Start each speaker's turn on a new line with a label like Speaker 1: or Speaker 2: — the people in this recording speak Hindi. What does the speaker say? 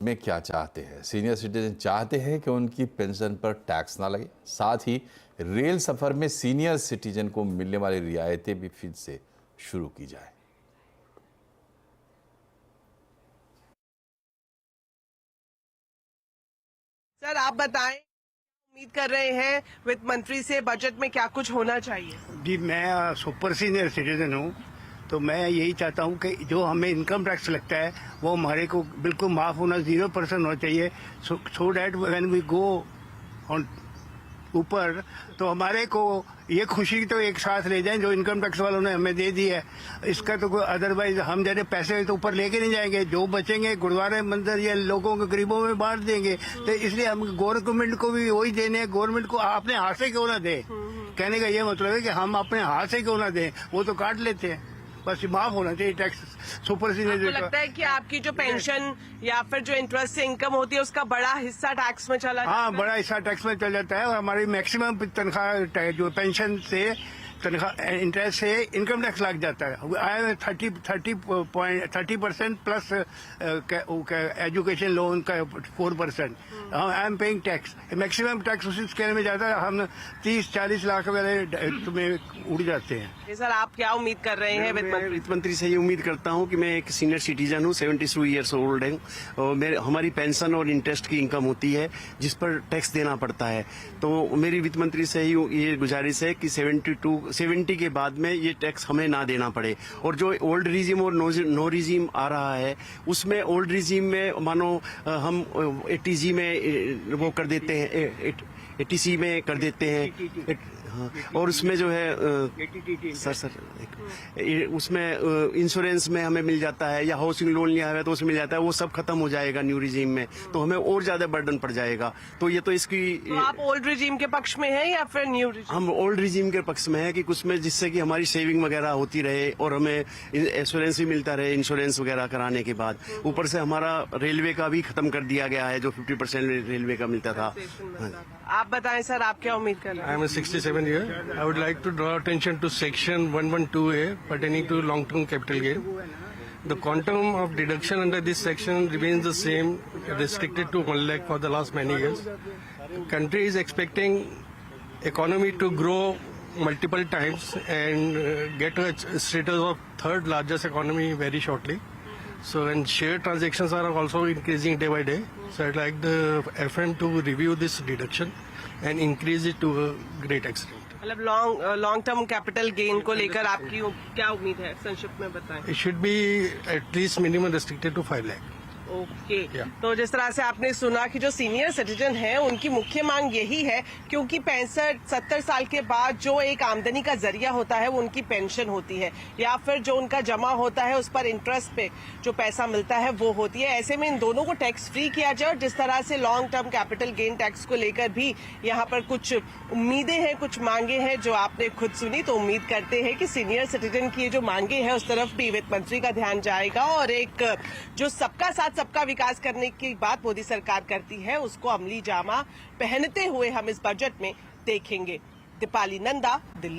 Speaker 1: में क्या चाहते हैं? सीनियर सिटीजन चाहते हैं कि उनकी पेंशन पर टैक्स ना लगे, साथ ही रेल सफर में सीनियर सिटीजन को मिलने वाली रियायतें भी फिर से शुरू की जाए।
Speaker 2: सर आप बताएं, उम्मीद कर रहे हैं वित्त मंत्री से बजट में क्या कुछ होना चाहिए?
Speaker 3: जी, मैं सुपर सीनियर सिटीजन हूँ, तो मैं यही चाहता हूँ कि जो हमें इनकम टैक्स लगता है वो हमारे को बिल्कुल माफ़ होना 0% होना चाहिए, so that when we go on ऊपर तो हमारे को ये खुशी तो एक साथ ले जाएं जो इनकम टैक्स वालों ने हमें दे दी है। इसका तो कोई अदरवाइज हम जैसे पैसे तो ऊपर लेके नहीं जाएंगे, जो बचेंगे गुरुद्वारे मंदिर या लोगों के गरीबों में बांट देंगे। तो इसलिए हम गवर्नमेंट को भी वही देने हैं, गवर्नमेंट को अपने हाथ से क्यों ना दे। कहने का ये मतलब है कि हम अपने हाथ से क्यों ना दें, वो तो काट लेते हैं। बस माफ होना चाहिए टैक्स सुपर सीनियर।
Speaker 2: आपको लगता है कि आपकी जो पेंशन या फिर जो इंटरेस्ट से इनकम होती है उसका बड़ा हिस्सा टैक्स में चला जाता है?
Speaker 3: हाँ, बड़ा हिस्सा टैक्स में चल जाता है और हमारी मैक्सिमम तनख्वाह जो पेंशन से तनख्वाह इंटरेस्ट से इनकम टैक्स लग जाता है। I am 30% plus education loan का 4%। I am paying tax, maximum tax उसी स्केल में जाता है। हम 30-40 लाख वाले तुम्हें उड़ जाते हैं।
Speaker 2: सर आप क्या उम्मीद कर रहे हैं
Speaker 4: वित्त मंत्री से ये उम्मीद करता हूँ कि मैं एक सीनियर सिटीजन हूँ, 72 ईयर्स ओल्ड हूँ और हमारी पेंशन और इंटरेस्ट की इनकम होती है जिस पर टैक्स देना पड़ता है। तो मेरी वित्त मंत्री से ही ये गुजारिश है कि 70 के बाद में ये टैक्स हमें ना देना पड़े। और जो ओल्ड रिजीम और नो रिजीम आ रहा है उसमें ओल्ड रिजीम में मानो हम 80G में वो कर देते हैं, 80C में कर देते हैं। हाँ, और उसमें जो है उसमें इंश्योरेंस में हमें मिल जाता है या हाउसिंग लोन लिया है तो उसमें मिल जाता है, वो सब खत्म हो जाएगा न्यू रिजीम में, तो हमें और ज्यादा बर्डन पड़ जाएगा। तो ये तो इसकी
Speaker 2: तो आप ओल्ड रिजीम के पक्ष में हैं या फिर न्यू रिजीम?
Speaker 4: हम ओल्ड रिजीम के पक्ष में है कि कुछ में जिससे कि हमारी सेविंग वगैरह होती रहे और हमें इंश्योरेंस भी मिलता रहे इंश्योरेंस वगैरह कराने के बाद। ऊपर से हमारा रेलवे का भी खत्म कर दिया गया है जो 50% रेलवे का मिलता था।
Speaker 2: आप बताएं सर, आप क्या उम्मीद कर रहे हैं?
Speaker 5: I am 67 year. I would like to draw attention to section 112A pertaining to long-term capital gain. The quantum of deduction under this section remains the same, restricted to 1 lakh for the last many years. Country is expecting economy to grow multiple times and get a status of third largest economy very shortly. So, and share transactions are also increasing day by day. So, I'd like the FM to review this deduction and increase it to a great extent.
Speaker 2: मतलब लॉन्ग टर्म कैपिटल गेन को लेकर आपकी क्या उम्मीद है, संक्षिप्त में बताएं।
Speaker 5: It should be at least minimum restricted to 5 lakh.
Speaker 2: Okay तो जिस तरह से आपने सुना कि जो सीनियर सिटीजन है उनकी मुख्य मांग यही है, क्योंकि 65-70 साल के बाद जो एक आमदनी का जरिया होता है वो उनकी पेंशन होती है या फिर जो उनका जमा होता है उस पर इंटरेस्ट पे जो पैसा मिलता है वो होती है। ऐसे में इन दोनों को टैक्स फ्री किया जाए और जिस तरह से long term capital gain tax को लेकर भी यहाँ पर कुछ उम्मीदें हैं, कुछ मांगे हैं जो आपने खुद सुनी। तो उम्मीद करते हैं कि सीनियर सिटीजन की जो मांगे हैं उस तरफ भी वित्त मंत्री का ध्यान जाएगा और एक जो सबका साथ सबका विकास करने की बात मोदी सरकार करती है उसको अमली जामा पहनते हुए हम इस बजट में देखेंगे। दीपाली नंदा, दिल्ली।